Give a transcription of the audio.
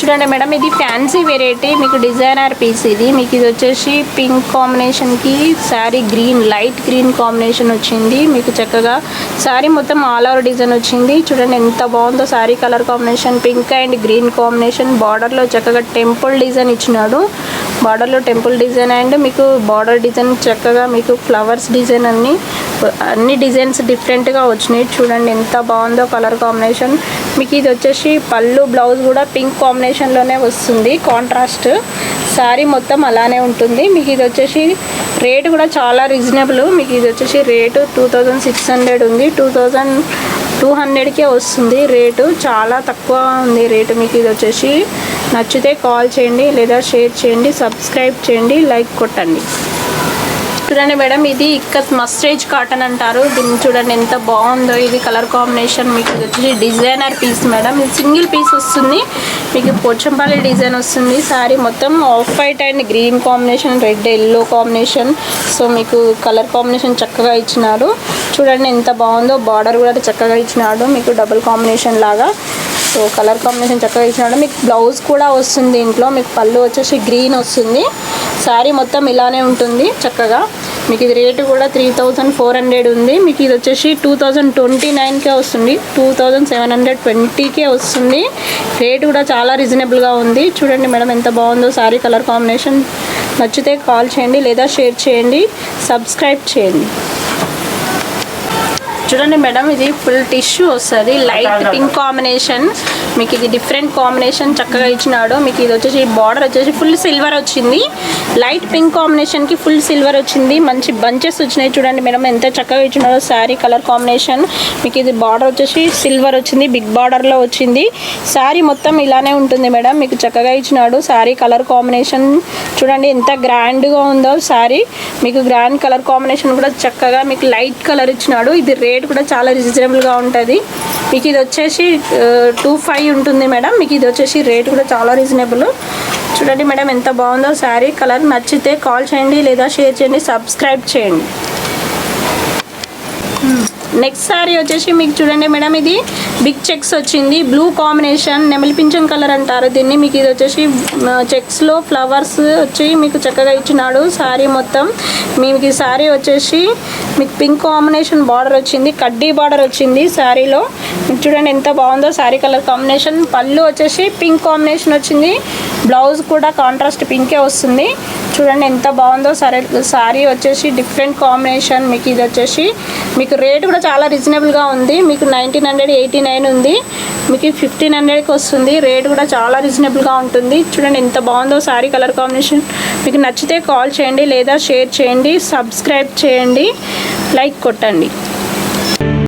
చూడండి మేడం, ఇది fancy variety, మీకు డిజైనర్ పీస్ ఇది. మీకు ఇది వచ్చేసి పింక్ కాంబినేషన్కి sari green, light green combination వచ్చింది. మీకు చక్కగా శారీ మొత్తం ఆల్ ఓవర్ డిజైన్ వచ్చింది. చూడండి ఎంత బాగుందో sari colour combination, pink and green combination. బార్డర్లో చక్కగా టెంపుల్ డిజైన్ ఇచ్చినాడు. బార్డర్లో టెంపుల్ డిజైన్ అండ్ మీకు బార్డర్ డిజైన్ చక్కగా మీకు ఫ్లవర్స్ డిజైన్ అన్ని డిజైన్స్ డిఫరెంట్గా వచ్చినాయి. చూడండి ఎంత బాగుందో కలర్ కాంబినేషన్. మీకు ఇది వచ్చేసి పళ్ళు, బ్లౌజ్ కూడా పింక్ కాంబినేషన్లోనే వస్తుంది, కాంట్రాస్ట్. శారీ మొత్తం అలానే ఉంటుంది. మీకు ఇది వచ్చేసి రేటు కూడా చాలా రీజనబుల్. మీకు ఇది వచ్చేసి రేటు 2600 ఉంది, 2200కే వస్తుంది. రేటు చాలా తక్కువ ఉంది రేటు. మీకు ఇది వచ్చేసి నచ్చితే కాల్ చేయండి లేదా షేర్ చేయండి, సబ్స్క్రైబ్ చేయండి, లైక్ కొట్టండి. చూడండి మేడం, ఇది ఇక్కత్ మస్టేజ్ కాటన్ అంటారు దీన్ని. చూడండి ఎంత బాగుందో ఇది కలర్ కాంబినేషన్. మీకు ఇది వచ్చేసి డిజైనర్ పీస్ మేడం, ఇది సింగిల్ పీస్ వస్తుంది. మీకు పోచంపల్లి డిజైన్ వస్తుంది. శారీ మొత్తం off white and green combination, red yellow combination. So మీకు కలర్ కాంబినేషన్ చక్కగా ఇచ్చినారు. చూడండి ఎంత బాగుందో. బార్డర్ కూడా చక్కగా ఇచ్చినాడు, మీకు డబుల్ కాంబినేషన్ లాగా. సో కలర్ కాంబినేషన్ చక్కగా ఇచ్చినాడు. మీకు బ్లౌజ్ కూడా వస్తుంది దీంట్లో. మీకు పళ్ళు వచ్చేసి గ్రీన్ వస్తుంది. శారీ మొత్తం ఇలానే ఉంటుంది చక్కగా. మీకు ఇది రేటు కూడా 3400 ఉంది. మీకు ఇది వచ్చేసి 2029కే వస్తుంది, 2720కే వస్తుంది. రేటు కూడా చాలా రీజనబుల్గా ఉంది. చూడండి మేడం ఎంత బాగుందో శారీ కలర్ కాంబినేషన్. నచ్చితే కాల్ చేయండి లేదా షేర్ చేయండి, సబ్స్క్రైబ్ చేయండి. చూడండి మేడం, ఇది ఫుల్ టిష్యూ వస్తుంది, లైట్ పింక్ కాంబినేషన్. మీకు ఇది డిఫరెంట్ కాంబినేషన్ చక్కగా ఇచ్చినాడు. మీకు ఇది వచ్చేసి బార్డర్ వచ్చేసి ఫుల్ సిల్వర్ వచ్చింది. లైట్ పింక్ కాంబినేషన్కి ఫుల్ సిల్వర్ వచ్చింది. మంచి బంచెస్ వచ్చినాయి. చూడండి మేడం ఎంత చక్కగా ఇచ్చినాడో శారీ కలర్ కాంబినేషన్. మీకు ఇది బార్డర్ వచ్చేసి సిల్వర్ వచ్చింది, బిగ్ బార్డర్లో వచ్చింది. శారీ మొత్తం ఇలానే ఉంటుంది మేడం. మీకు చక్కగా ఇచ్చినాడు శారీ కలర్ కాంబినేషన్. చూడండి ఎంత గ్రాండ్గా ఉందో శారీ. మీకు గ్రాండ్ కలర్ కాంబినేషన్ కూడా చక్కగా మీకు లైట్ కలర్ ఇచ్చినాడు. ఇది రేట్ కూడా చాలా రీజనబుల్గా ఉంటుంది. మీకు ఇది వచ్చేసి 2500 ఉంటుంది మేడం. మీకు ఇది వచ్చేసి రేట్ కూడా చాలా రీజనబుల్. చూడండి మేడం ఎంత బాగుందో శారీ కలర్. నచ్చితే కాల్ చేయండి లేదా షేర్ చేయండి, సబ్స్క్రైబ్ చేయండి. నెక్స్ట్ శారీ వచ్చేసి మీకు చూడండి మేడం, ఇది బిగ్ చెక్స్ వచ్చింది, బ్లూ కాంబినేషన్, నెమలి పింఛన్ కలర్ అంటారు దీన్ని. మీకు ఇది వచ్చేసి చెక్స్లో ఫ్లవర్స్ వచ్చి మీకు చక్కగా ఇచ్చినాడు శారీ మొత్తం. మీకు ఈ శారీ వచ్చేసి మీకు పింక్ కాంబినేషన్ బార్డర్ వచ్చింది, కడ్డీ బార్డర్ వచ్చింది శారీలో. మీకు చూడండి ఎంత బాగుందో శారీ కలర్ కాంబినేషన్. పళ్ళు వచ్చేసి పింక్ కాంబినేషన్ వచ్చింది, బ్లౌజ్ కూడా కాంట్రాస్ట్ పింకే వస్తుంది. చూడండి ఎంత బాగుందో శారీ వచ్చేసి డిఫరెంట్ కాంబినేషన్. మీకు ఇది వచ్చేసి మీకు రేట్ కూడా చాలా రీజనబుల్గా ఉంది. మీకు 1989 ఉంది, మీకు 1500కి వస్తుంది. రేట్ కూడా చాలా రీజనబుల్గా ఉంటుంది. చూడండి ఎంత బాగుందో శారీ కలర్ కాంబినేషన్. మీకు నచ్చితే కాల్ చేయండి లేదా షేర్ చేయండి, సబ్స్క్రైబ్ చేయండి, లైక్ కొట్టండి.